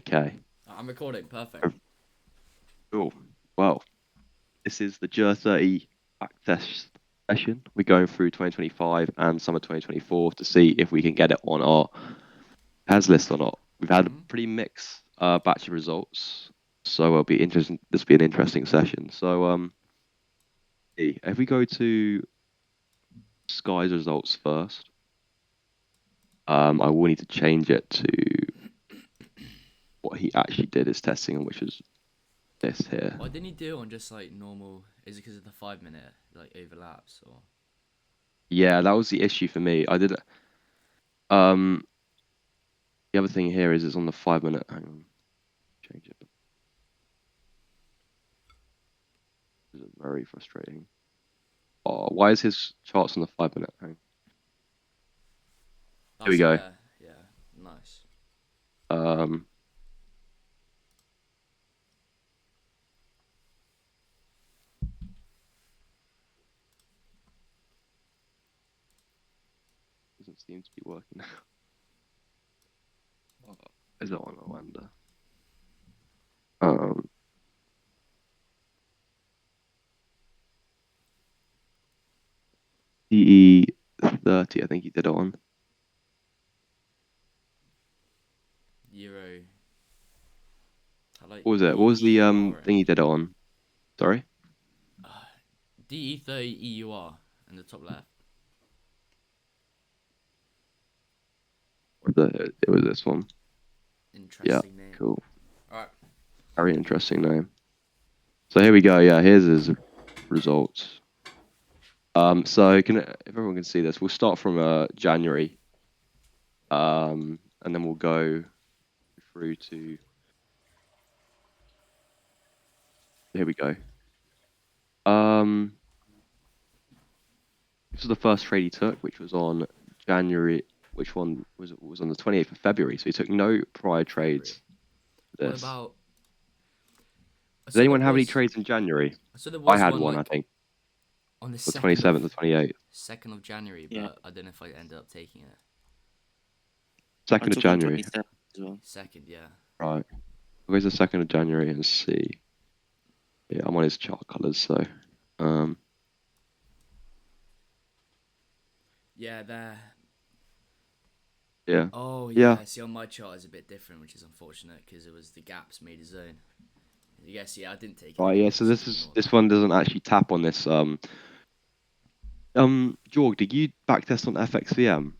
Okay. I'm recording. Perfect. Cool. Well, this is the Ger30 backtest session. We're going through 2025 and summer 2024 to see if we can get it on our PAS list or not. We've had a Hmm. pretty mixed batch of results, so it'll be interesting. This will be an interesting session. So, if we go to Sky's results first, I will need to change it to what he actually did his testing on, which is this here. Why didn't he do it on just like normal? Is it because of the 5 minute like overlaps or? Yeah, that was the issue for me. I did. Um, the other thing here is it's on the 5 minute. Hang on, change it. This is very frustrating. Oh, why is his charts on the 5 minute? Hang on. Oh, Here we so go. there. Yeah. Nice. Um, doesn't seem to be working. Oh, is it on? I wonder. Um, DE30, I think he did it on. Euro. I like What was it? What was the EUR. thing he did it on? Sorry, DE30 EUR in the top left. or it was this one. Yeah, Interesting name. cool. All right. Very interesting name. So here we go. Yeah, here's his results. So if everyone can see this, we'll start from January, and then we'll go through to here we go. Um, this was the first trade he took, which was on January. Which one was it? Was on the 28th of February. So he took no prior February. trades for What this. about? Does So there anyone have any was. trades in January? So there I was had one one, I like think, on the the second of 27th or 28th. January, Yeah, but I don't know if I ended up taking it. I 2nd of took on January. 27 as well. Second, yeah. Right. Where's the 2nd of January and see? Yeah, I'm on his chart colors, so um, Yeah, there. yeah, Oh yeah. yeah, see on my chart is a bit different, which is unfortunate because it was the gaps made a zone. I guess yeah, I didn't take Right, anything yeah. there, So so this ignore this that. one doesn't actually tap on this. Jorg, did you backtest on FXVM?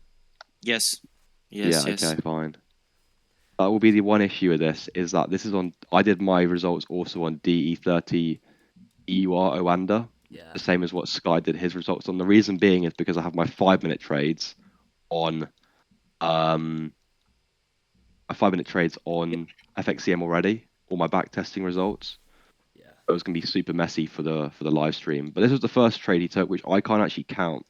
Yes, Yeah. yes, Okay. yes. Fine. That will be the one issue with this is that this is on. I did my results also on DE30 EUR Oanda, Yeah, the same as what Sky did his results on. The reason being is because I have my 5 minute trades on um my 5 minute trades on FXCM already, all my back testing results. yeah, It was gonna be super messy for the live stream. But this was the first trade he took, which I can't actually count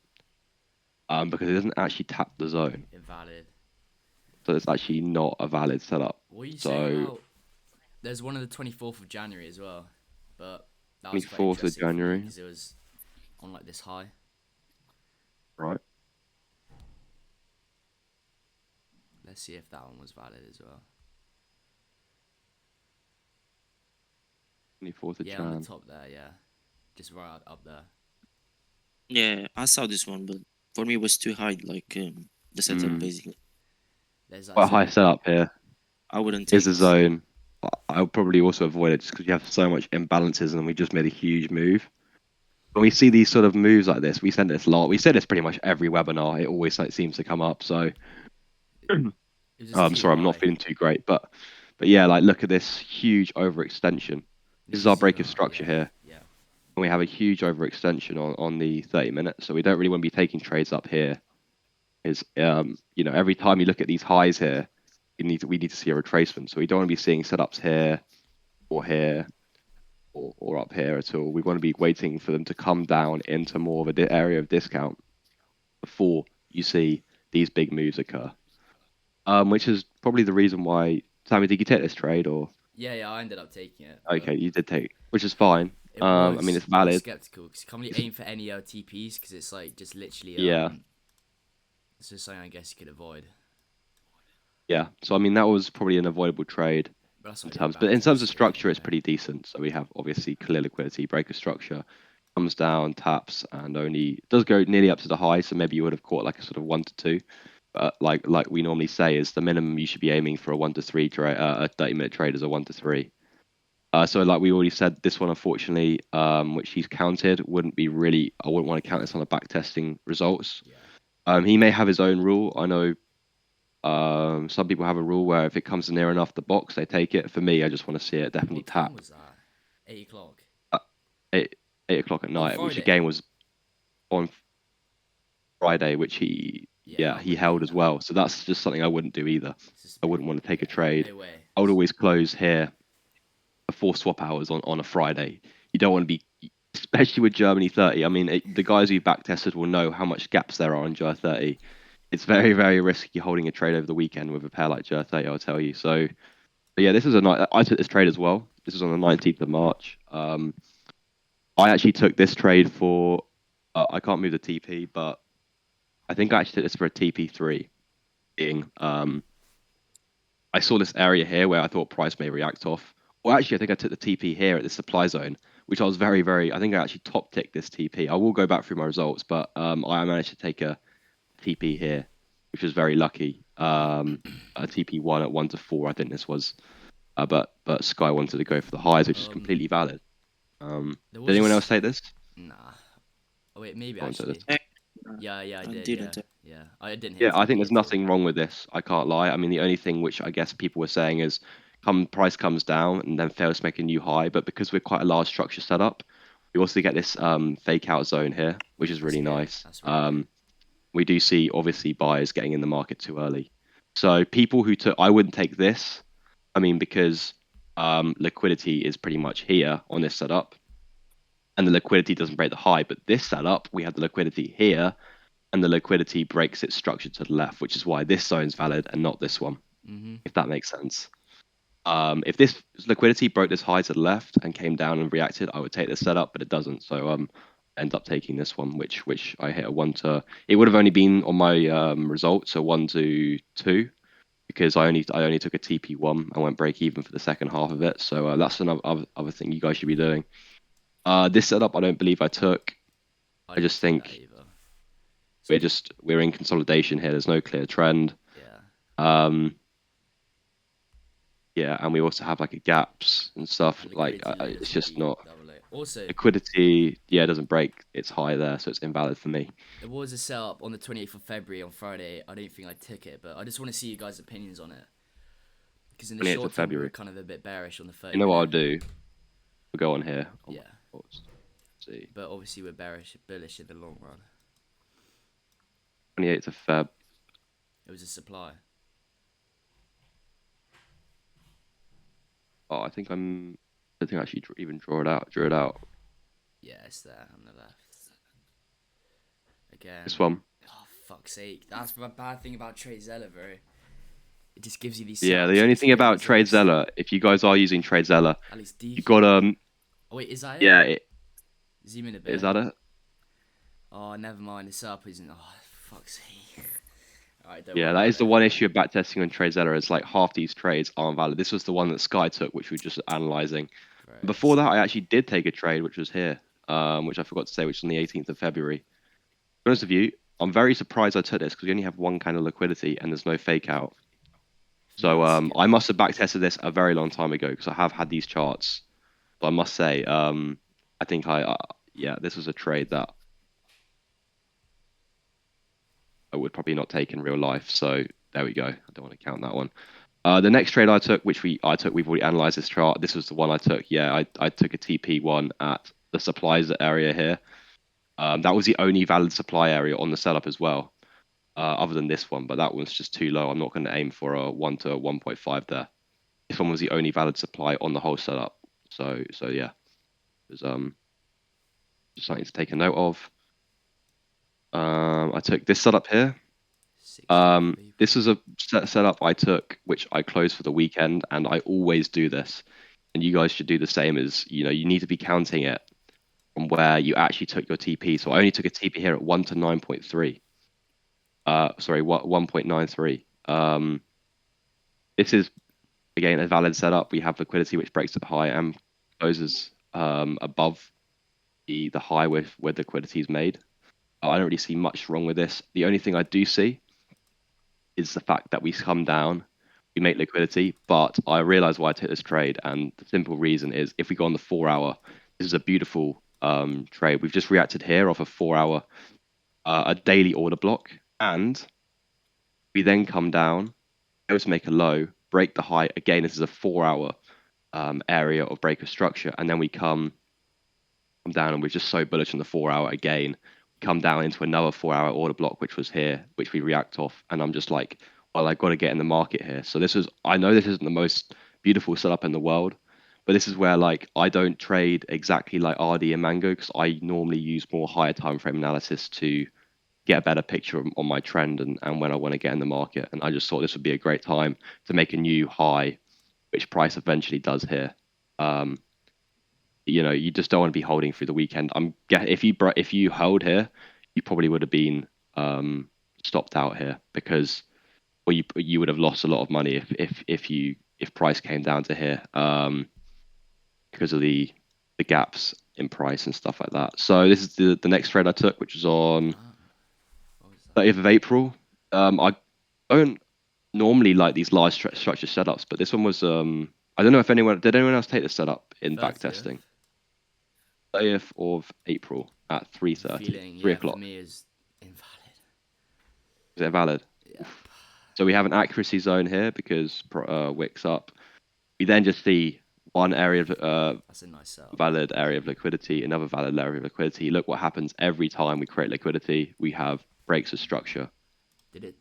because it doesn't actually tap the zone. invalid. So it's actually not a valid setup. What are you saying So about? There's one on the 24th of January as well, but that was quite 24th of interesting for me January, because it was on like this high. right? Let's see if that one was valid as well. 24th of Yeah, on the Jan. top there, yeah, just right up there. Yeah, I saw this one, but for me it was too high, like the setup Mm. basically. There's that Quite a high zone. setup here. I wouldn't Is take the this. zone. I'll probably also avoid it just because you have so much imbalances and we just made a huge move. When we see these sort of moves like this, we send this a lot. We say this pretty much every webinar. It always like seems to come up. So It was just I'm too sorry, I'm not high. feeling too great, but yeah, like look at this huge overextension. This Let is me our zoom break of out. structure Yeah, here, yeah, and we have a huge overextension on the 30 minutes. So we don't really want to be taking trades up here. Is every time you look at these highs here, we need to see a retracement. So we don't want to be seeing setups here or up here at all. We want to be waiting for them to come down into more of a area of discount before you see these big moves occur. Which is probably the reason why. Sammy, did you take this trade or? yeah, yeah. I ended up taking it, but Okay, you did take, which is fine. I mean, it's I was valid. skeptical because you can't really It's, aim for any LTPs because it's like just literally yeah, it's just something I guess you could avoid. yeah. So I mean, that was probably an avoidable trade. that's in what I did terms, but in terms of backtesting, structure, it's yeah. pretty decent. So we have obviously clear liquidity, breaker structure, comes down, taps, and only does go nearly up to the high. So maybe you would have caught like a sort of 1 to 2. But like we normally say, is the minimum you should be aiming for a 1 to 3 trade. A 30-minute trade is a 1 to 3. So like we already said, this one unfortunately, which he's counted, wouldn't be really. I wouldn't want to count this on the backtesting results. Yeah. He may have his own rule. I know some people have a rule where if it comes near enough the box, they take it. For me, I just want to see it definitely What time tap was that? 8 o'clock. at 8 o'clock at On night, which Friday. again was on Friday, which Yeah, I he wouldn't do held as that. well. So that's just something I wouldn't do either. It's just I wouldn't want to take a yeah, trade. no way. I would always close here before swap hours on a Friday. You don't want to be, especially with Germany 30. I mean, the guys who back tested will know how much gaps there are on Ger30. It's very, very risky holding a trade over the weekend with a pair like Ger30, I'll tell you. So, but yeah, this is a night. I took this trade as well. This is on the 19th of March. I actually took this trade for, I can't move the TP, but I think I actually took this for a TP3. Being, I saw this area here where I thought price may react off. Well, actually, I think I took the TP here at the supply zone, which I was very, very. I think I actually top ticked this TP. I will go back through my results, but I managed to take a TP here, which was very lucky. A TP1 at 1 to 4, I think this was. But Sky wanted to go for the highs, which is completely valid. There Did was anyone else take this? Nah. Oh wait, maybe Go on to actually. this. Yeah, I I did. didn't. Yeah. I didn't Yeah, hit I think TP there's at all. nothing wrong with this. I can't lie. I mean, the only thing which I guess people were saying is, price comes down and then fails to make a new high. But because we're quite a large structure setup, we also get this fake out zone here, which is That's really good. nice. That's really good. We do see obviously buyers getting in the market too early. So people who took, I wouldn't take this. I mean, because liquidity is pretty much here on this setup, and the liquidity doesn't break the high. But this setup, we have the liquidity here, and the liquidity breaks its structure to the left, which is why this zone's valid and not this one, if that makes sense. If this liquidity broke this high to the left and came down and reacted, I would take this setup, but it doesn't. So end up taking this one, which I hit a 1 to. It would have only been on my result, so 1 to 2, because I only took a TP1 and went break even for the second half of it. So that's another other thing you guys should be doing. This setup, I don't believe I took. I didn't just see that think either. we're in consolidation here. There's no clear trend. Yeah. Yeah, and we also have like a gaps and stuff. The Like liquidity low it's doesn't just really not double it. Also, liquidity. Yeah, it doesn't break. It's high there, so it's invalid for me. there was a setup on the 28th of February on Friday. I don't think I took it, but I just want to see you guys' opinions on it. Because in the 28th short of term, we were February. kind of a bit bearish on the 30 You know what I'll minute. do? We'll go on here. Yeah. Let's see. But obviously, we're bullish in the long run. 28th of Feb. It was a supply. Oh, I think I'm. I think I actually even draw it out. Drew it out. Yeah, it's there on the left. Again. This one. Oh, fuck's sake. That's the bad thing about TradeZella, bro. It just gives you these Yeah, setups the and only it's thing really about exhaust. TradeZella, if you guys are using TradeZella, At least you DQ. got Oh, wait, is that it? Yeah, Zoom in a bit. is that it? Oh, never mind. The setup isn't. Oh, fuck's sake. Alright, don't Yeah, worry that about is the it. one issue of backtesting on TradeZella. Is like half these trades aren't valid. This was the one that Sky took, which we were just analyzing. Bro, Before it's that, I actually did take a trade, which was here, which I forgot to say, which is on the 18th of February. To be honest with you, I'm very surprised I took this because we only have one kind of liquidity and there's no fake out. So that's good. I must have backtested this a very long time ago because I have had these charts. But I must say, I think yeah, this was a trade that I would probably not take in real life. So there we go. I don't want to count that one. The next trade I took, we've already analyzed this chart. This was the one I took. Yeah, I took a TP1 at the supplies area here. That was the only valid supply area on the setup as well, other than this one. But that one's just too low. I'm not going to aim for a 1 to 1.5 there. This one was the only valid supply on the whole setup. So yeah, it was just something to take a note of. I took this setup here. 60 people. This is a setup I took, which I closed for the weekend, and I always do this. And you guys should do the same. As you know, you need to be counting it from where you actually took your TP. So I only took a TP here at 1 to 9.3. Sorry, what 1.93. This is Again, a valid setup. We have liquidity which breaks at the high and closes above the high where the liquidity is made. I don't really see much wrong with this. The only thing I do see is the fact that we come down, we make liquidity, but I realize why I took this trade, and the simple reason is if we go on the 4 hour, this is a beautiful trade. We've just reacted here off a 4 hour, a daily order block, and we then come down, go to make a low, break the high. Again, this is a 4 hour area of break of structure, and then we come down, and we're just so bullish on the 4 hour again. Come down into another 4 hour order block, which was here, which we react off, and I'm just like, well, I got to get in the market here. So this is, I know this isn't the most beautiful setup in the world, but this is where like I don't trade exactly like RD and Mango because I normally use more higher time frame analysis to get a better picture on my trend and when I want to get in the market. And I just thought this would be a great time to make a new high, which price eventually does here. Um, you just don't want to be holding through the weekend. If you held here, you probably would have been stopped out here because well you would have lost a lot of money if price came down to here because of the gaps in price and stuff like that. So this is the next trade I took, which was on What was that? 30th of April. I don't normally like these large structure setups, but this one was I don't know if anyone else take this setup in 30th? backtesting. 30th of April at 3:30, Feeling, 3 yeah, for o'clock. me is invalid. Is it valid? Yeah. So we have an accuracy zone here because wicks up. We then just see one area of That's a nice setup. valid area of liquidity, another valid area of liquidity. Look what happens every time we create liquidity. We have breaks of structure. Did it?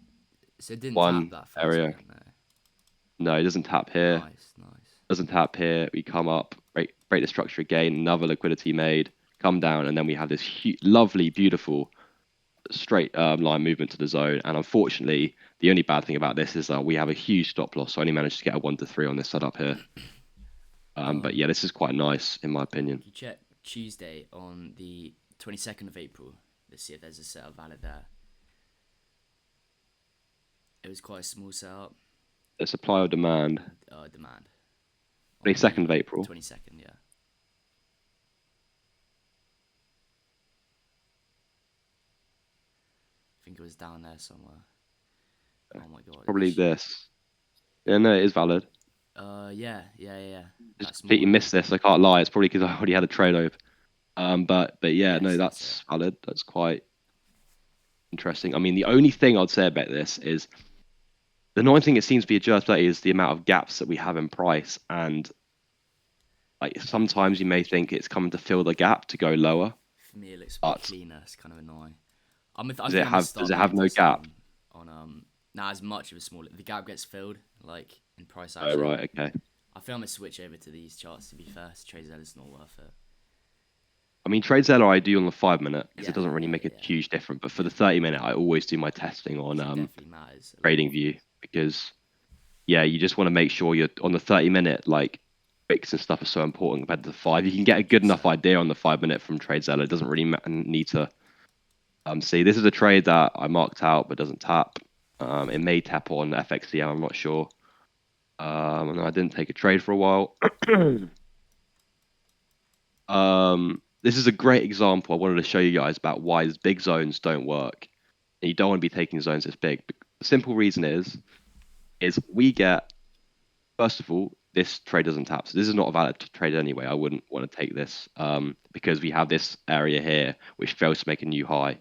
So it didn't One tap that first area. week, no. No, it doesn't tap here. Nice, nice. Doesn't tap here. We come up, break the structure again. Another liquidity made. Come down, and then we have this lovely, beautiful straight line movement to the zone. And unfortunately, the only bad thing about this is that we have a huge stop loss. So I only managed to get a 1 to 3 on this setup here. But yeah, this is quite nice in my opinion. You check Tuesday on the 22nd of April. Let's see if there's a setup valid there. It was quite a small setup. The supply or demand. Demand. 22nd of April. 22nd, yeah. I think it was down there somewhere. Oh my god. Probably this. Yeah, no, it is valid. Yeah. Just That's completely more missed this. I can't lie. It's probably because I already had a trade open. But yeah, Yes, no, that's that's valid. That's quite interesting. I mean, the only thing I'd say about this is the annoying thing it seems to be a Ger30 is the amount of gaps that we have in price, and like sometimes you may think it's coming to fill the gap to go lower. For me, it looks a bit But cleaner. It's kind of annoying. I does it have no gap? On not as much of a small. The gap gets filled like in price Oh action. right, okay. I think I'm gonna switch over to these charts. To be fair, TradeZ is not worth it. I mean, TradeZ I do on the 5 minute because Yeah, it doesn't really yeah, make a yeah. huge difference. But for the 30 minute, I always do my testing on It definitely matters. a lot. Trading View because yeah, you just want to make sure you're on the 30 minute. Like wicks and stuff are so important compared to the 5. You can get a good enough 100%. idea on the 5 minute from TradeZ. It doesn't really need to see. This is a trade that I marked out but doesn't tap. It may tap on FXCM. I'm not sure. And I didn't take a trade for a while. This is a great example I wanted to show you guys about why these big zones don't work. And you don't want to be taking zones this big. The simple reason is we get, first of all, this trade doesn't tap. So this is not a valid trade anyway. I wouldn't want to take this because we have this area here which fails to make a new high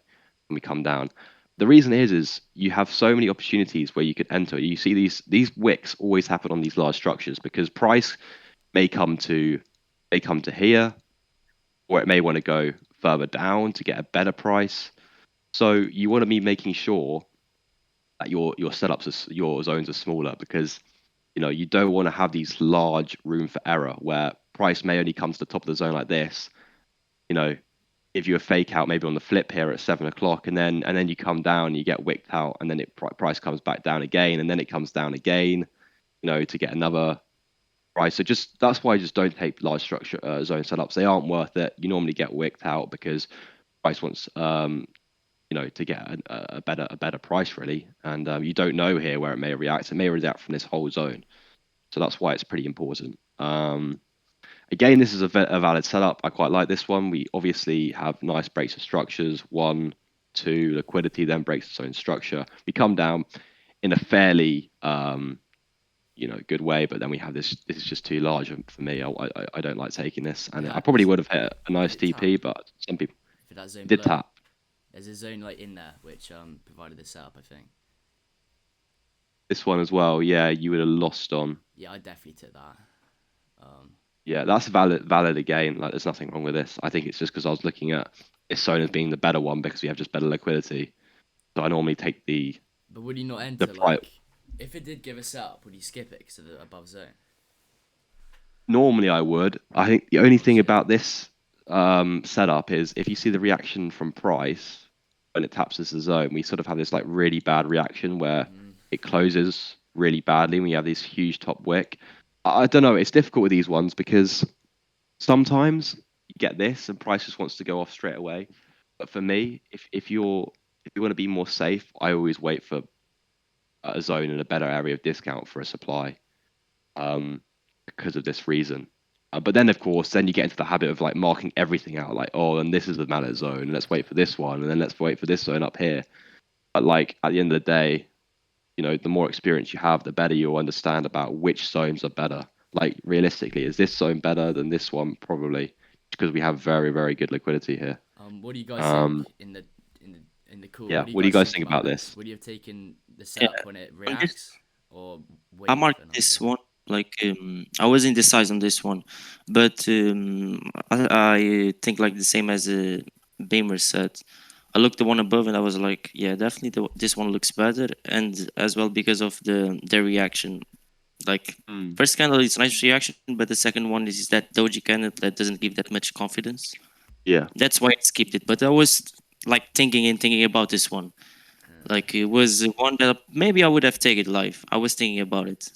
when we come down. The reason is you have so many opportunities where you could enter. You see these wicks always happen on these large structures because price may come to here, or it may want to go further down to get a better price. So you want to be making sure that your setups your zones are smaller because you don't want to have these large room for error where price may only come to the top of the zone like this. Give you a fake out maybe on the flip here at 7 o'clock, and then you come down, you get wicked out, and then price comes back down again, and then it comes down again, to get another price. So that's why I just don't take large structure zone setups. They aren't worth it. You normally get wicked out because price wants to get a better price really, and you don't know here where it may react. It may react from this whole zone. So that's why it's pretty important. Again, this is a valid setup. I quite like this one. We obviously have nice breaks of structures. 1, 2, liquidity, then breaks its own structure. We come down in a fairly good way, but then we have this. This is just too large for me. I don't like taking this, and I probably would have hit a nice TP, but some people For that zone did below. tap. There's a zone like in there which provided this setup, I think. This one as well. Yeah, you would have lost on. Yeah, I definitely took that. Yeah, that's valid again. Like, there's nothing wrong with this. I think it's just because I was looking at this zone as being the better one because we have just better liquidity. So I normally take the But would you not enter price. like if it did give a setup? Would you skip it because of the above zone? Normally I would. I think the only thing about this setup is if you see the reaction from price when it taps as a zone, we sort of have this like really bad reaction where it closes really badly and we have this huge top wick. I don't know. It's difficult with these ones because sometimes you get this and price just wants to go off straight away. But for me, if you want to be more safe, I always wait for a zone in a better area of discount for a supply, because of this reason. But then, of course, then you get into the habit of like marking everything out, like, oh, and this is the mallet zone, and let's wait for this one, and then let's wait for this zone up here. But like at the end of the day, the more experience you have, the better you'll understand about which zones are better. Like realistically, is this zone better than this one? Probably, because we have very, very good liquidity here. What do you guys think in the call? Yeah, what do you guys think about this? Would you have taken the setup when it reacts, or wait I for marked another this zone? one like I was indecisive on this one, but I think like the same as Bamer said. I looked the one above and I was like, yeah, definitely this one looks better, and as well because of the reaction. Like first candle is nice reaction, but the second one is that doji candle that doesn't give that much confidence. Yeah, That's why I skipped it. But I was like thinking about this one. Like it was one that maybe I would have taken live. I was thinking about it.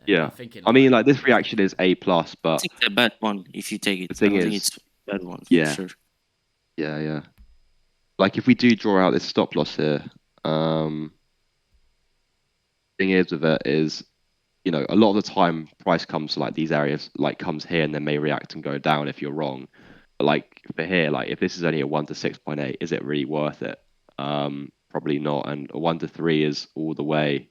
yeah. I'm thinking I mean, like this live. reaction is A plus, I but think it's a bad one if you take the it. I thing don't think is, it's a bad one for yeah, sure. yeah. Like if we do draw out this stop loss here, thing is with it is, a lot of the time price comes to like these areas, like comes here and then may react and go down if you're wrong. But like for here, like if this is only a 1 to 6.8, is it really worth it? Probably not. And a 1 to 3 is all the way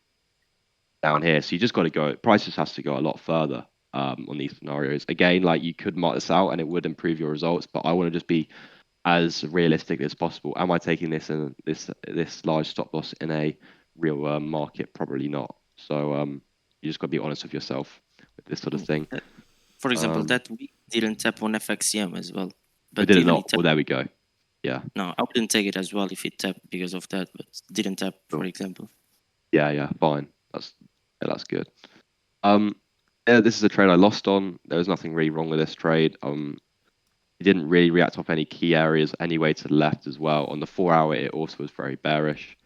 down here. So you just got to go. Price just has to go a lot further on these scenarios. Again, like you could mark this out and it would improve your results, but I want to just be as realistic as possible. Am I taking this and this large stop loss in a real market? Probably not. So you just got to be honest with yourself with this sort of thing. For example, that we didn't tap on FXCM as well. We But did it even not. it tapped. Well, there we go. Yeah. No, I wouldn't take it as well if it tapped because of that, but didn't tap, for example. Yeah, fine. That's good. This is a trade I lost on. There was nothing really wrong with this trade. It didn't really react off any key areas anyway to the left as well. On the 4 hour, it also was very bearish.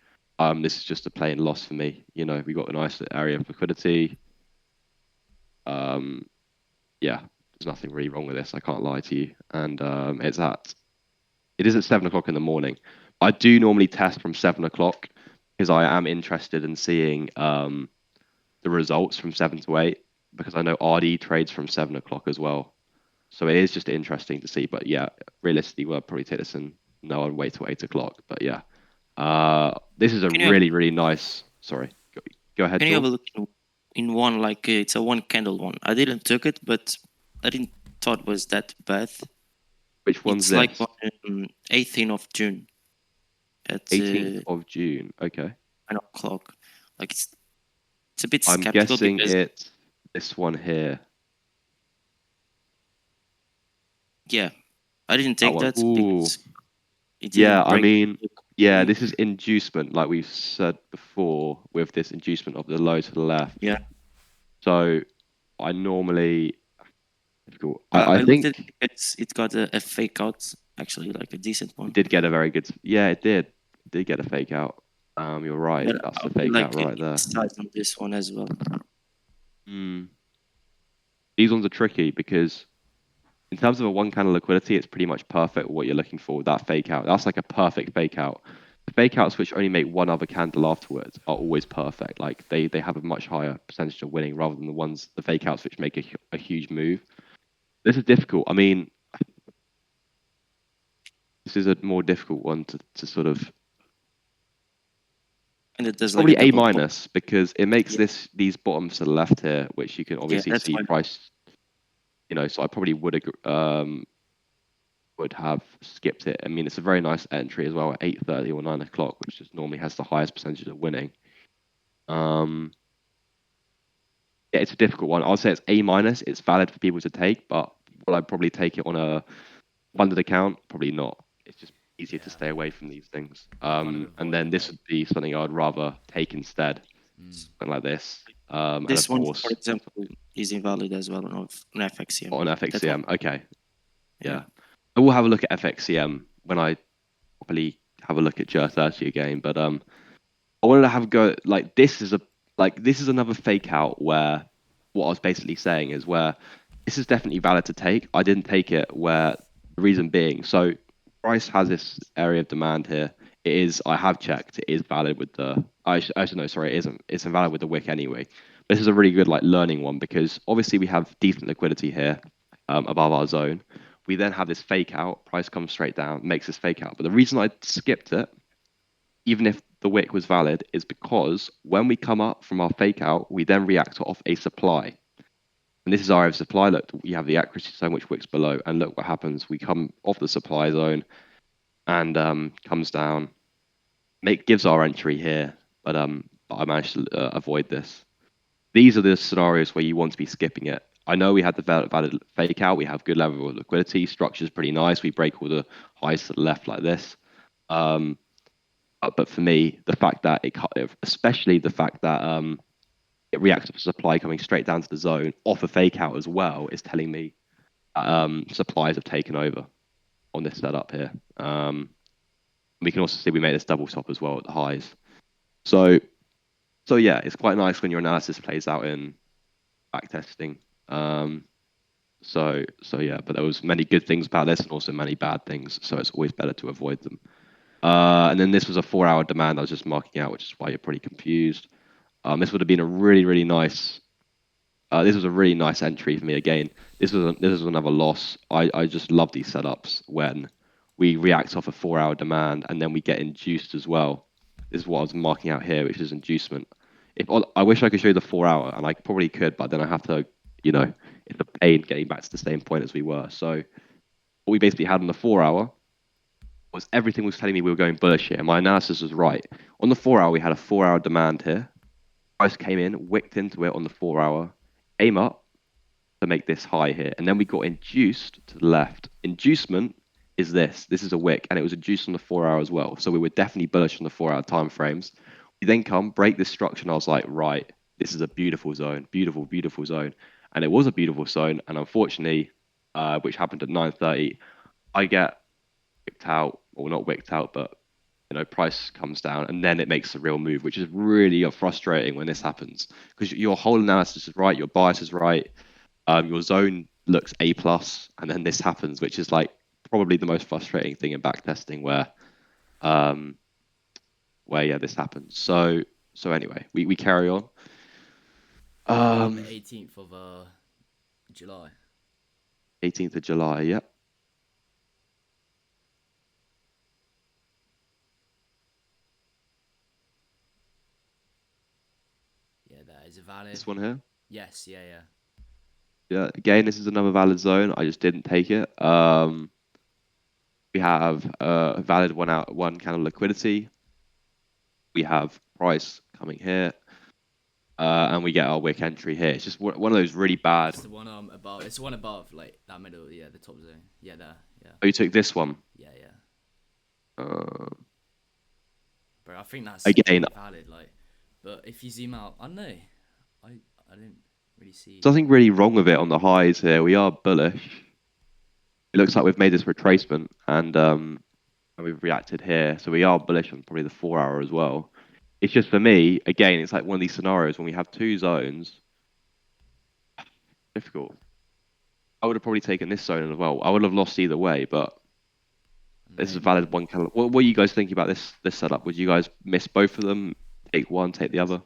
This is just a plain loss for me. We got a nice area of liquidity. Yeah, there's nothing really wrong with this. I can't lie to you. And it is at 7 o'clock in the morning. I do normally test from 7 o'clock because I am interested in seeing the results from 7 to 8 because I know RD trades from 7 o'clock as well. So it is just interesting to see. But yeah, realistically, we'll probably take this and wait till 8 o'clock. But yeah, this is a really, really nice. Sorry, go ahead. Can you have a look in one like it's a one candle one? I didn't took it, but I didn't thought it was that bad. Which one's it's this? Like 18th of June. At 18th of June. Okay. 9 o'clock. Like it's a bit I'm skeptical guessing because it's this one here. yeah, I didn't take that because it didn't Yeah, I break. mean, yeah, this is inducement, like we've said before, with this inducement of the low to the left. Yeah. So I normally, I think looked at it got a fake out, actually, like a decent one. it did get a very good. Yeah, it did. It did get a fake out. You're right. But That's the fake out right there. Size on this one as well. These ones are tricky because in terms of a one candle liquidity, it's pretty much perfect what you're looking for with that fake out. That's like a perfect fake out. The fake outs which only make one other candle afterwards are always perfect. Like they have a much higher percentage of winning rather than the fake outs which make a huge move. This is difficult. I mean, this is a more difficult one to sort of. And it does like Probably a A double top. minus because it makes Yeah. these bottoms to the left here, which you can obviously that's see fine. price. So I probably would have skipped it. I mean, it's a very nice entry as well at 8:30 or 9 o'clock, which just normally has the highest percentage of winning. Yeah, it's a difficult one. I'll say it's A minus. It's valid for people to take, but will I probably take it on a funded account? Probably not. It's just easier to stay away from these things. Kind of And avoid then them, this like. would be something I'd rather take instead, something like this. And This of one, for course, example, is invalid as well on FXCM. on That's all. FXCM. Okay, Yeah. yeah. I will have a look at FXCM when I properly have a look at Ger30 again. But I wanted to have a go. This is another fake out where what I was basically saying is where this is definitely valid to take. I didn't take it where the reason being, so price has this area of demand here. It is, I have checked, it is valid with the, actually no, sorry, it isn't. It's invalid with the wick anyway. This is a really good learning one because obviously we have decent liquidity here above our zone. We then have this fake out, price comes straight down, makes this fake out. But the reason I skipped it, even if the wick was valid, is because when we come up from our fake out, we then react off a supply. And this is our supply. Look, we have the accuracy zone which wicks below, and look what happens. We come off the supply zone and comes down, gives our entry here, but I managed to avoid this. These are the scenarios where you want to be skipping it. I know we had the valid fake out. We have good level of liquidity. Structure's pretty nice. We break all the highs to the left like this. But for me, the fact that especially the fact that it reacts to supply coming straight down to the zone off a fake out as well is telling me supplies have taken over on this setup here. We can also see we made this double top as well at the highs. So yeah, it's quite nice when your analysis plays out in backtesting. So yeah, but there was many good things about this and also many bad things. So it's always better to avoid them. And then this was a 4-hour demand I was just marking out, which is why you're pretty confused. This would have been a really nice. This was a really nice entry for me again. This was another loss. I just love these setups when we react off a 4-hour demand and then we get induced as well. This is what I was marking out here, which is inducement. I wish I could show you the 4-hour, and I probably could, but then I have to, it's a pain getting back to the same point as we were. So what we basically had on the 4-hour was everything was telling me we were going bullish here. My analysis was right. On the 4-hour, we had a 4-hour demand here. Price came in, wicked into it on the 4-hour, came up to make this high here, and then we got induced to the left. Inducement is this. This is a wick, and it was induced on the 4-hour as well. So we were definitely bullish on the 4-hour time frames. We then break this structure, and I was like, right, this is a beautiful zone, beautiful zone, and it was a beautiful zone. And unfortunately, which happened at 9:30, I get wicked out, or not wicked out, but price comes down, and then it makes a real move, which is really frustrating when this happens because your whole analysis is right, your bias is right, your zone looks A plus, and then this happens, which is probably the most frustrating thing in backtesting, where this happens. So anyway, we carry on. On the 18th of July. 18th of July, yep. Yeah, that is a valid. This one here. Yes, yeah. Yeah, again, this is another valid zone. I just didn't take it. We have a valid one candle liquidity. We have price coming here. And we get our wick entry here. It's just one of those really bad. It's the one above. It's the one above, like that middle. Yeah, the top zone. Yeah, there. Yeah. Oh, you took this one. Yeah. Bro, I think that's again valid. But if you zoom out, I don't know. I didn't really see. Nothing really wrong with it on the highs here. We are bullish. It looks like we've made this retracement and we've reacted here. So we are bullish on probably the 4-hour as well. It's just for me, again, it's like one of these scenarios when we have two zones. Difficult. I would have probably taken this zone as well. I would have lost either way, but This is a valid one candle. What are you guys thinking about this setup? Would you guys miss both of them? Take one, take the other?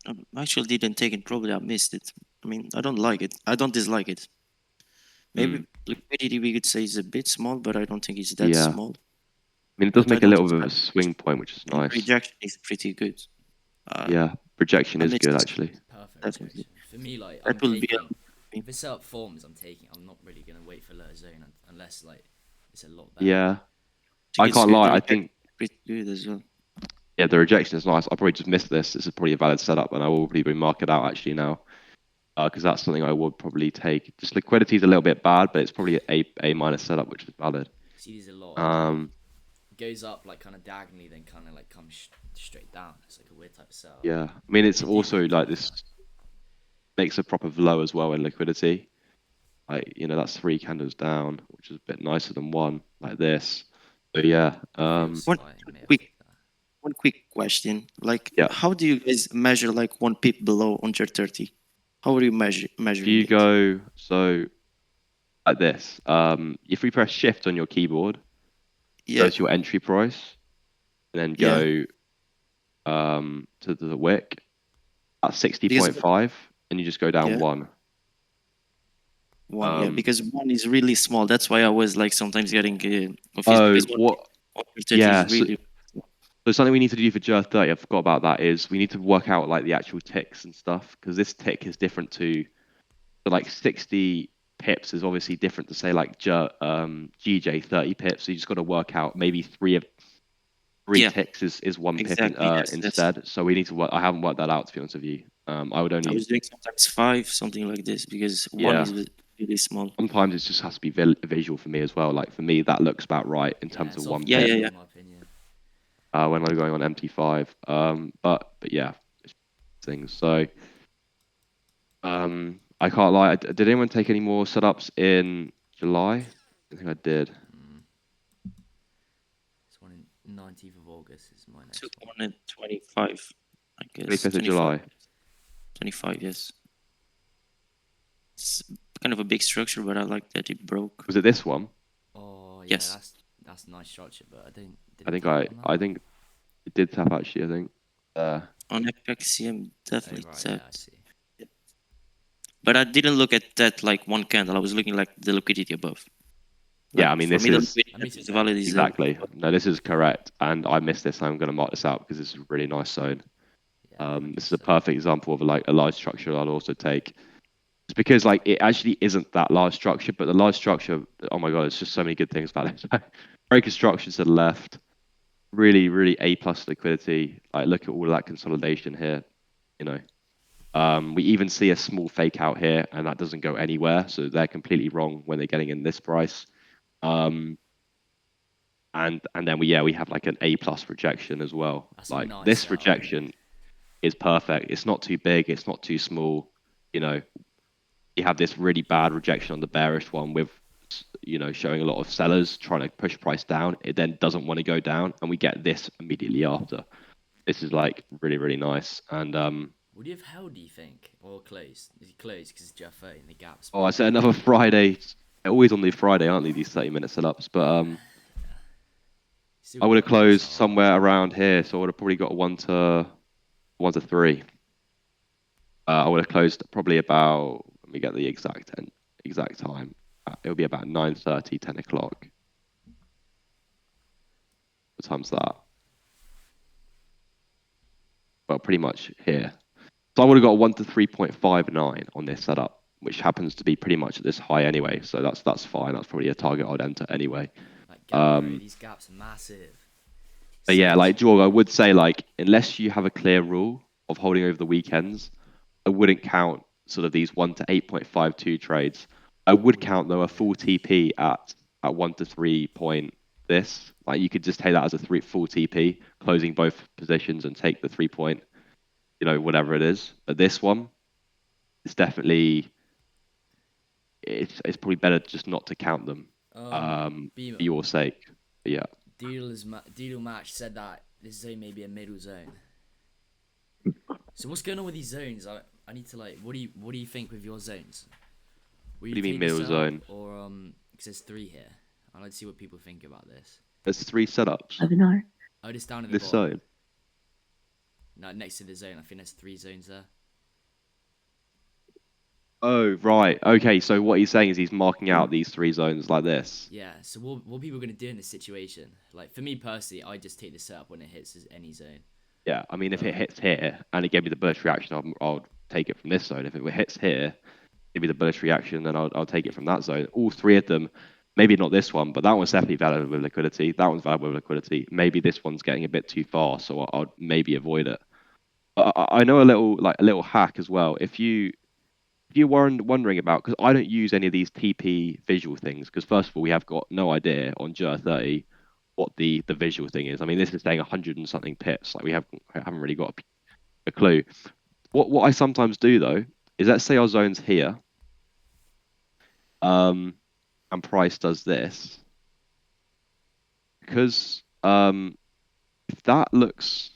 I actually didn't take it. Probably I missed it. I mean, I don't like it. I don't dislike it. Maybe liquidity we could say is a bit small, but I don't think it's that Yeah. small. I mean, it does But I make a don't little bit of a dislike it. swing point, which is And nice. rejection is pretty good. Yeah, projection I is missed good it. actually. Perfect. Definitely. For me, like That I'm will be taking. If it's set up forms, I'm taking. I'm not really gonna wait for lower zone unless like it's a lot better. Yeah, I can't lie. I think pretty good as well. yeah, the rejection is nice. I probably just missed this. This is probably a valid setup, and I will probably mark it out actually now, because that's something I would probably take. Just liquidity is a little bit bad, but it's probably a minus setup, which is valid. See, there's a lot. It goes up like kind of diagonally, then kind of like comes straight down. It's like a weird type of setup. Yeah, I mean it's also like this makes a proper flow as well in liquidity. Like that's 3 candles down, which is a bit nicer than one like this. But yeah, One quick question. Like, yeah. how do you guys measure like 1 pip below on Ger30? How are you measuring You it? go so like this. If we press shift on your keyboard, go to your entry price, and then go to the wick at 60.5, and you just go down one. One, because one is really small. That's why I was like sometimes getting confused. Oh, Because what? Yeah. So something we need to do for Ger30, I forgot about that, is we need to work out like the actual ticks and stuff, because this tick is different to like 60 pips is obviously different to say like GJ 30 pips. So you just got to work out maybe three ticks is one pip instead. So we need to work. I haven't worked that out, to be honest with you. I was doing sometimes 5, something like this, because one is really small. Sometimes it just has to be visual for me as well. Like for me, that looks about right in terms of one pip. In my opinion. When I'm going on MT5. But yeah, things. So I can't lie. Did anyone take any more setups in July? I think I did. This one in 19th of August is my next one. Took one at 25, I guess. 25th of July. 25, yes. It's kind of a big structure, but I like that it broke. Was it this one? Oh yeah, yes. That's a nice structure, but I think it did tap actually. I think. On FXCM definitely tapped. Yeah, I see. But I didn't look at that like one candle. I was looking like the liquidity above. Like, yeah, I mean this is valid. Exactly. No, this is correct, and I missed this. I'm going to mark this out because this is a really nice zone. This is a perfect example of like a large structure I'd also take. It's because like it actually isn't that large structure, but the large structure, oh my god, it's just so many good things about it. Breaker structure to the left, really, really A+ liquidity. Like look at all of that consolidation here, we even see a small fake out here, and that doesn't go anywhere, so they're completely wrong when they're getting in this price. And then we have like an A+ rejection as well. That's like nice this rejection is perfect. It's not too big, it's not too small. You have this really bad rejection on the bearish one with showing a lot of sellers trying to push price down. It then doesn't want to go down, and we get this immediately after. This is like really, really nice. And would you have held, do you think, or closed? Is he closed because it's Ger30 and the gaps? Oh, I said another Friday. Always on the Friday, aren't they? These 30-minute setups, but I would have closed somewhere around here, so I would have probably got a 1 to 3. I would have closed probably about. Let me get the exact time. It would be about 9:30, 10 o'clock. What time's that? Well, pretty much here. So I would have got a 1 to 3.59 on this setup, which happens to be pretty much at this high anyway. So that's fine. That's probably a target I'd enter anyway. These gaps are massive. But yeah, like Jorg, I would say like unless you have a clear rule of holding over the weekends, I wouldn't count sort of these 1 to 8.52 trades. I would count though a full TP at 1 to 3 point this. Like you could just take that as a full TP, closing both positions and take the 3 point, whatever it is. But this one, it's definitely it's probably better just not to count them for your sake. But yeah. Doodle Match said that this zone may be a middle zone. So what's going on with these zones? I need to like. What do you think with your zones? What do you mean middle zone? Or because there's 3 here. I'd like to see what people think about this. There's 3 setups. I don't know. Oh, just down at the This bottom. zone. No, next to the zone. I think there's 3 zones there. Oh, right. Okay, so what he's saying is he's marking out these 3 zones like this. Yeah. So what people are gonna do in this situation? Like for me personally, I just take the setup when it hits any zone. Yeah, I mean, if it hits here and it gave me the bullish reaction, I'll take it from this zone. If it hits here, give me the bullish reaction, then I'll take it from that zone. All 3 of them, maybe not this one, but that one's definitely valid with liquidity. That one's valid with liquidity. Maybe this one's getting a bit too far, so I'll maybe avoid it. But I know a little hack as well. If you're wondering about, because I don't use any of these TP visual things, because first of all, we have got no idea on Ger30 what the visual thing is. I mean, this is saying 100 and something pips. Like we haven't really got a clue. What I sometimes do though is, let's say our zone's here, and price does this, because if that looks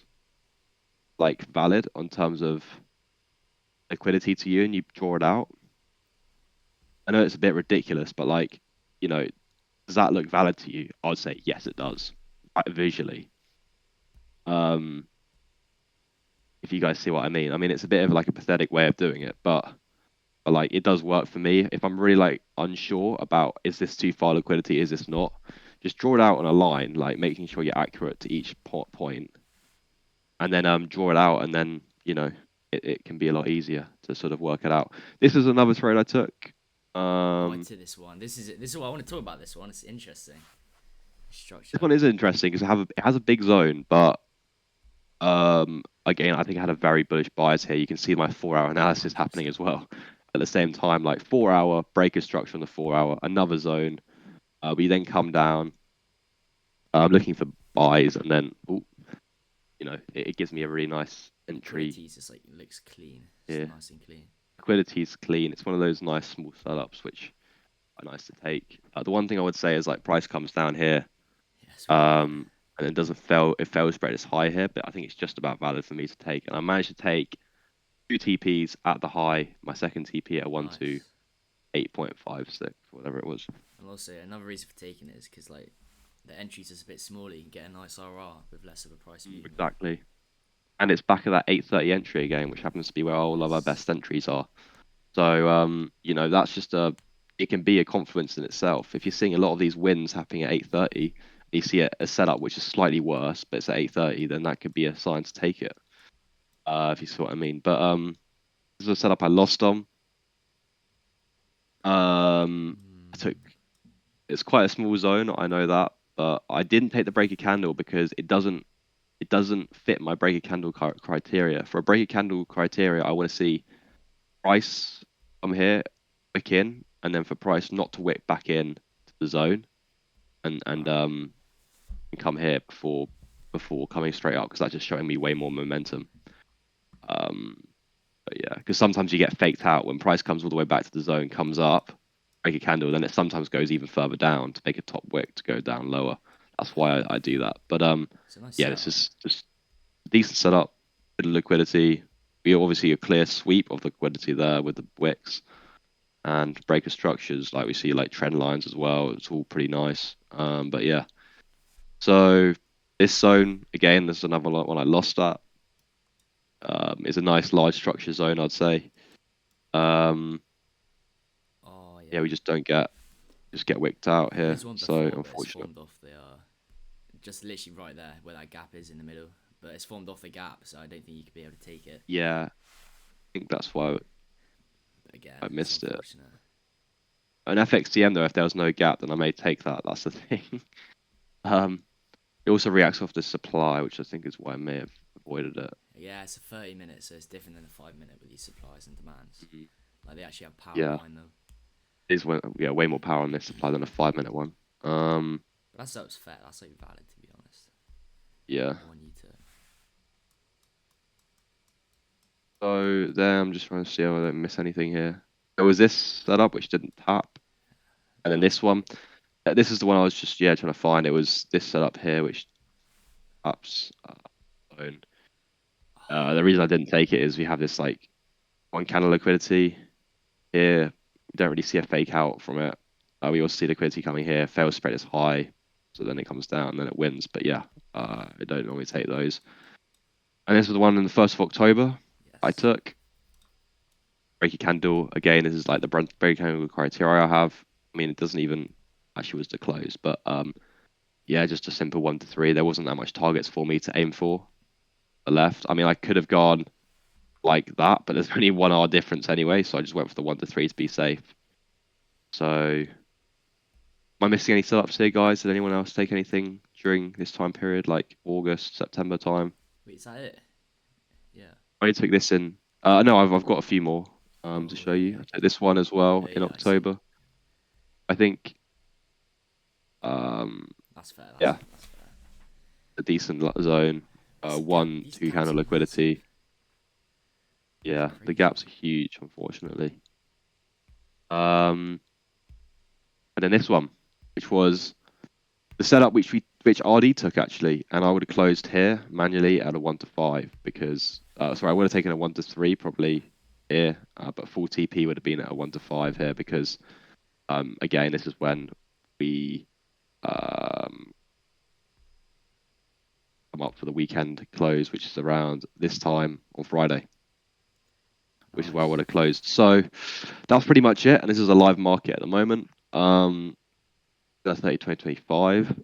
like valid on terms of liquidity to you and you draw it out, I know it's a bit ridiculous, but like, you know, does that look valid to you? I'd say yes, it does, visually. If you guys see what I mean. I mean, it's a bit of like a pathetic way of doing it, but like it does work for me. If I'm really like unsure about, is this too far liquidity, is this not, just draw it out on a line, like making sure you're accurate to each point, and then draw it out, and then, you know, it can be a lot easier to sort of work it out. This is another trade I took. Right to this one. This is what I want to talk about. This one. It's interesting. Structure. This one is interesting because it has a big zone, but again, I think I had a very bullish bias here. You can see my 4-hour analysis happening as well at the same time. Like 4-hour breaker structure on the 4-hour, another zone. We then come down. I'm looking for buys, and then you know, it gives me a really nice entry. Liquidity's just like looks clean. It's Yeah. nice and clean. Liquidity's clean. It's one of those nice small setups which are nice to take. The one thing I would say is like price comes down here, Yes. and it doesn't fail. It fails spread is high here, but I think it's just about valid for me to take. And I managed to take 2 TPs at the high. My second TP at 128.56, whatever it was. And also another reason for taking it is because like the entries is a bit smaller. You can get a nice RR with less of a price view. Exactly. And it's back at that 830 entry again, which happens to be where all of our best entries are. So you know, that's just it can be a confluence in itself. If you're seeing a lot of these wins happening at 830, you see a setup which is slightly worse, but it's at 830, then that could be a sign to take it. If you see what I mean. But this is a setup I lost on. I took, it's quite a small zone, I know that, but I didn't take the breaker candle because it doesn't fit my breaker candle criteria. For a breaker candle criteria, I want to see price come here, wick in, and then for price not to wick back in to the zone, and come here before coming straight up, because that's just showing me way more momentum. But yeah, because sometimes you get faked out when price comes all the way back to the zone, comes up, break a candle, then it sometimes goes even further down to make a top wick to go down lower. That's why I do that. But Nice yeah, this is just a decent setup, bit of liquidity. We obviously a clear sweep of liquidity there with the wicks and breaker structures, like we see like trend lines as well. It's all pretty nice. But yeah, so this zone again, this is another one I lost at. It's a nice large structure zone, I'd say. yeah, We just get wicked out here. There's one So before, but it's unfortunate. formed off the just literally right there where that gap is in the middle, but it's formed off the gap, so I don't think you could be able to take it. Yeah, I think that's why But again, I missed it. unfortunate. An FXDM though, if there was no gap, then I may take that. That's the thing. It also reacts off the supply, which I think is why I may have avoided it. Yeah, it's a 30 minute, so it's different than a 5 minute with these supplies and demands. Mhm. Like they actually have power Yeah. behind them. There's way more power on this supply than a 5-minute one. But that's fair. That's like valid, to be honest. Yeah. I want you to. So then I'm just trying to see if I don't miss anything here. There was this setup which didn't tap, and then this one. This is the one I was just trying to find. It was this setup here which taps. The reason I didn't take it is we have this like one candle liquidity here. We don't really see a fake out from it. We also see liquidity coming here. Fail spread is high, so then it comes down, and then it wins. But yeah, I don't normally take those. And this was the one in the 1st of October I Yes. took. Breaky candle again. This is like the breaky candle criteria I have. I mean, it doesn't even actually was to close, but yeah, just a simple 1 to 3. There wasn't that much targets for me to aim for. The left. I mean, I could have gone like that, but there's only 1 hour difference anyway, so I just went for the 1 to 3 to be safe. So, am I missing any setups here, guys? Did anyone else take anything during this time period, like August, September time? Wait, is that it? Yeah. I only took this in. No, I've got a few more to show you. I took this one as well in Yeah, I see. October. I think um That's fair. yeah, That's fair. a decent zone. This gap- 1, these 2 gaps candle are liquidity. Yeah, the crazy. gaps are huge, unfortunately. And then this one, which was the setup which RD took actually, and I would have closed here manually at a 1 to 5 because sorry, I would have taken a 1 to 3 probably here, but full TP would have been at a 1 to 5 here because again, this is when we come up for the weekend close, which is around this time on Friday, which is where I would have closed. So that's pretty much it. And this is a live market at the moment. That's 2025.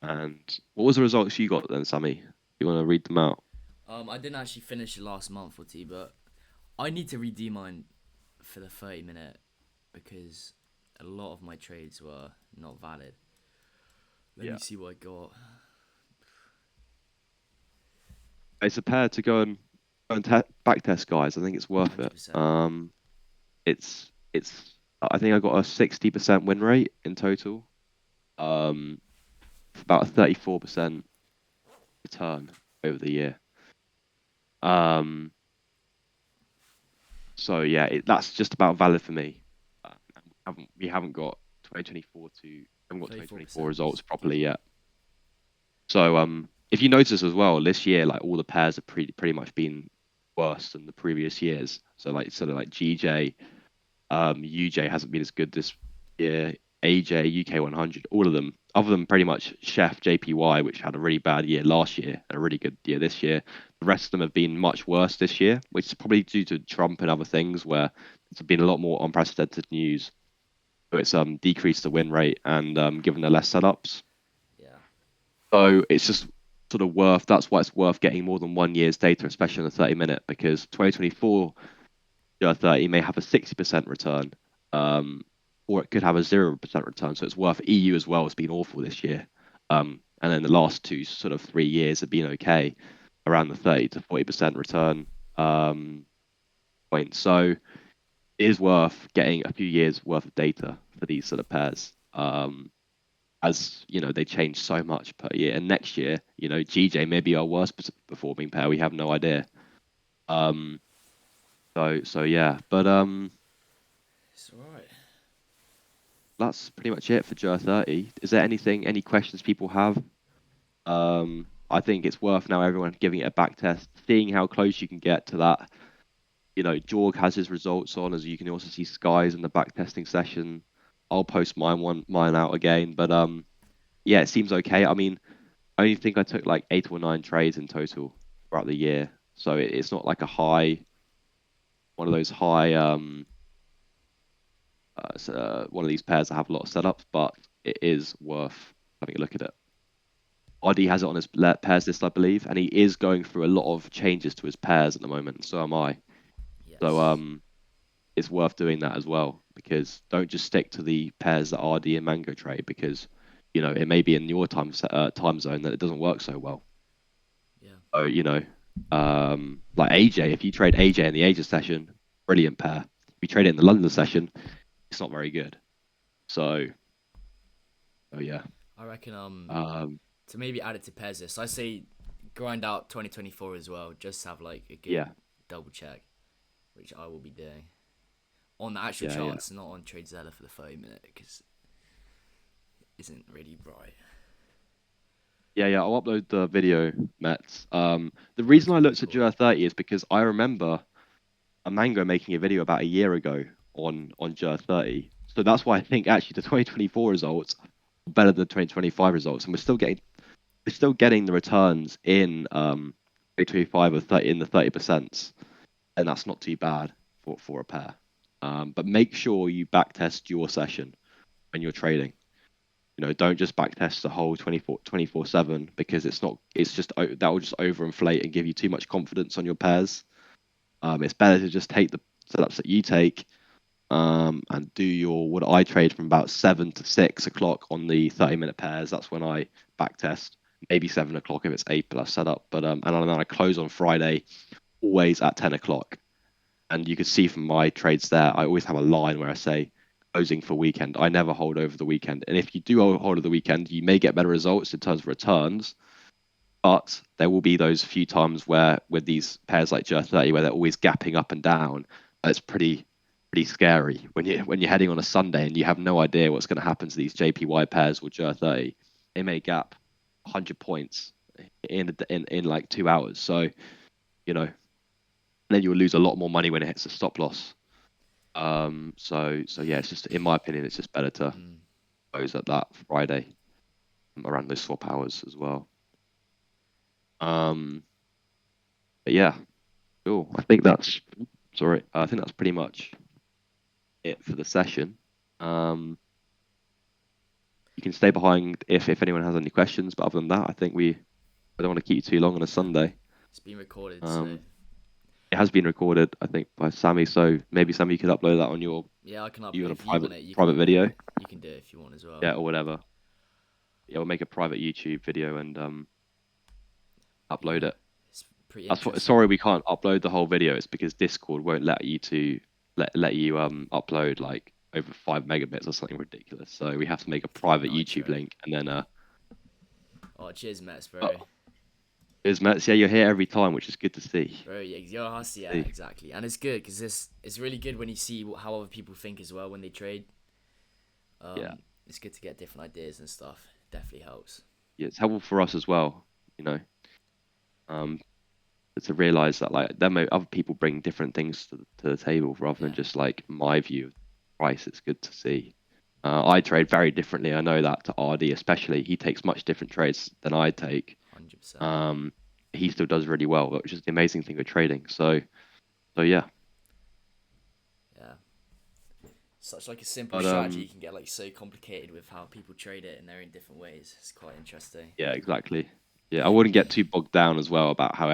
And what was the results you got then, Sammy? You want to read them out? I didn't actually finish the last month or two, but I need to redo mine for the 30-minute because a lot of my trades were not valid. Let me see what I got. It's a pair to go and back test, guys. I think it's worth 100%. it. It's I think I got a 60% win rate in total. About a 34% return over the year. So yeah, that's just about valid for me. We haven't got 2024 haven't got 2024 results properly yet. So if you notice as well, this year like all the pairs have pretty much been worse than the previous years. So like sort of like GJ, UJ hasn't been as good this year. AJ, UK 100, all of them, other than pretty much Chef JPY, which had a really bad year last year and a really good year this year. The rest of them have been much worse this year, which is probably due to Trump and other things where there's been a lot more unprecedented news. So it's decreased the win rate and given the less setups. Yeah. So it's just sort of that's why it's worth getting more than 1 year's data, especially on a 30-minute, because 2024 Ger30 may have a 60% return, or it could have a 0% return. So it's worth EU as well. It's been awful this year. And then the last sort of 3 years have been okay, around the 30 to 40% return point. So it is worth getting a few years worth of data for these sort of pairs. As you know, they change so much per year. And next year, GJ may be our worst performing pair. We have no idea. So yeah, but It's alright. that's pretty much it for Ger30. Is there any questions people have? I think it's worth now everyone giving it a back test, seeing how close you can get to that. Jorg has his results on, as you can also see Skies in the back testing session. I'll post mine out again, but yeah, it seems okay. I mean, I only think I took like 8 or 9 trades in total throughout the year, so it's not like one of those high one of these pairs that have a lot of setups, but it is worth having a look at it. RD has it on his pairs list, I believe, and he is going through a lot of changes to his pairs at the moment, and so am I. Yes. So it's worth doing that as well, because don't just stick to the pairs that RD and Mango trade, because it may be in your time zone that it doesn't work so well. Yeah. So like AJ, if you trade AJ in the Asia session, brilliant pair. If you trade it in the London session, it's not very good. So yeah. I reckon to maybe add it to pairs list, I say grind out 2024 as well, just have like a good double check, which I will be doing on the actual charts, not on TradeZella for the 30-minute, because it isn't really bright. Yeah, I'll upload the video, Mets. The reason I looked at Ger30 is because I remember a Mango making a video about a year ago on Ger30. So that's why I think actually the 2024 results are better than the 2025 results, and we're still getting the returns in 2025 or 30 in the 30%, and that's not too bad for a pair. But make sure you backtest your session when you're trading. Don't just backtest the whole 24/7 because it's just that will just overinflate and give you too much confidence on your pairs. It's better to just take the setups that you take and do what I trade from about 7 to 6 o'clock on the 30-minute pairs. That's when I backtest. Maybe 7 o'clock if it's 8+ setup. But and then I close on Friday, always at 10 o'clock. And you can see from my trades there, I always have a line where I say closing for weekend. I never hold over the weekend. And if you do hold over the weekend, you may get better results in terms of returns. But there will be those few times where with these pairs like Ger30 where they're always gapping up and down. It's pretty scary when you're heading on a Sunday and you have no idea what's going to happen to these JPY pairs or Ger30. They may gap 100 points in like 2 hours. So, then you'll lose a lot more money when it hits the stop loss. So yeah, it's just, in my opinion, it's just better to close at that Friday around those swap hours as well. But yeah, cool. I think that's pretty much it for the session. You can stay behind if anyone has any questions, but other than that, I think I don't want to keep you too long on a Sunday. It's been recorded, so. It has been recorded, I think, by Sammy. So maybe Sammy, you could upload that on your. Yeah, I can upload you on a if you want private video. You can do it if you want as well. Yeah, or whatever. Yeah, we'll make a private YouTube video and upload it. It's pretty interesting. Sorry, we can't upload the whole video. It's because Discord won't let you upload like over 5 megabits or something ridiculous. So we have to make a private YouTube link and then. Oh, cheers, Mets, bro. Cheers, Mets. Yeah, you're here every time, which is good to see. Bro, yeah, exactly. And it's good because it's really good when you see how other people think as well when they trade. Yeah. It's good to get different ideas and stuff. Definitely helps. Yeah, it's helpful for us as well, to realize that like other people bring different things to the table rather than just like my view of price. It's good to see. I trade very differently. I know that to RD especially. He takes much different trades than I take. 100%. He still does really well, which is the amazing thing with trading. So yeah. Yeah. Such like a simple strategy can get like so complicated with how people trade it and they're in different ways. It's quite interesting. Yeah, exactly. Yeah, I wouldn't get too bogged down as well about how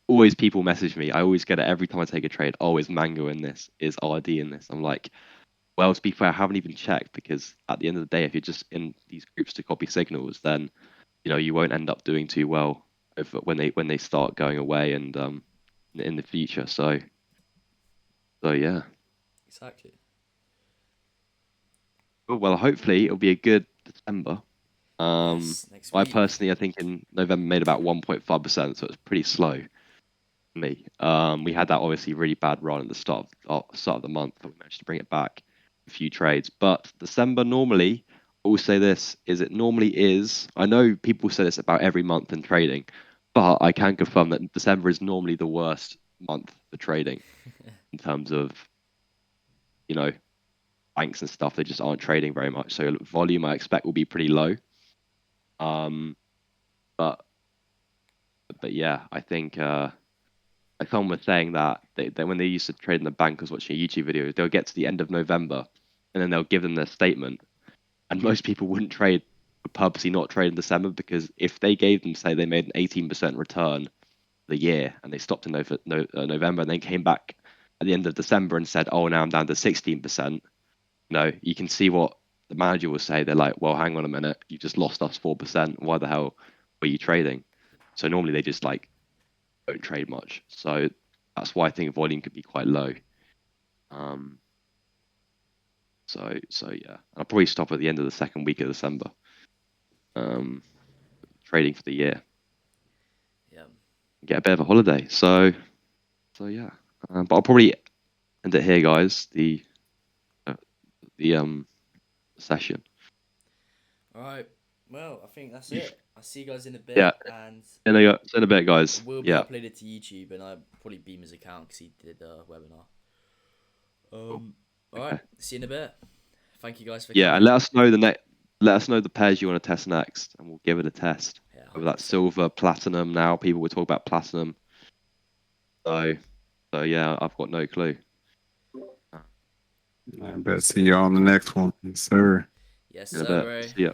always people message me. I always get it every time I take a trade. Oh, is Mango in this? Is RD in this? I'm like, well, to be fair, I haven't even checked because at the end of the day, if you're just in these groups to copy signals, then you won't end up doing too well when they start going away and in the future. So yeah. Exactly. Well, hopefully it'll be a good December. Yes, next I week. personally, I think in November made about 1.5%, so it's pretty slow for me. We had that obviously really bad run at the start of the month, but we managed to bring it back a few trades. But December normally, I will say this, it normally is. I know people say this about every month in trading, but I can confirm that December is normally the worst month for trading in terms of, banks and stuff. They just aren't trading very much. So volume I expect will be pretty low. But yeah, I think like someone was saying that they when they used to trade in the bank, I was watching a YouTube video, they'll get to the end of November and then they'll give them their statement. And most people wouldn't purposely not trade in December because if they gave them, say, they made an 18% return the year and they stopped in November and then came back at the end of December and said, oh, now I'm down to 16%. You can see what the manager will say. They're like, well, hang on a minute. You just lost us 4%. Why the hell were you trading? So normally they just like don't trade much. So that's why I think volume could be quite low. So yeah, I'll probably stop at the end of the second week of December. Trading for the year. Yeah. Get a bit of a holiday. So yeah. But I'll probably end it here, guys. The session. All right. Well, I think that's it. I'll see you guys in a bit. Yeah. And in a bit, guys. It will be uploaded to YouTube, and I'll probably beam his account because he did a webinar. Cool. All right. See you in a bit. Thank you guys for Yeah, coming. and let us know the pairs you want to test next, and we'll give it a test. Yeah, Whether that's 100%. silver, platinum. Now people will talk about platinum. So yeah, I've got no clue. I bet see you on the next one, yes, sir. Yes, In a sir, bit. bro. See ya.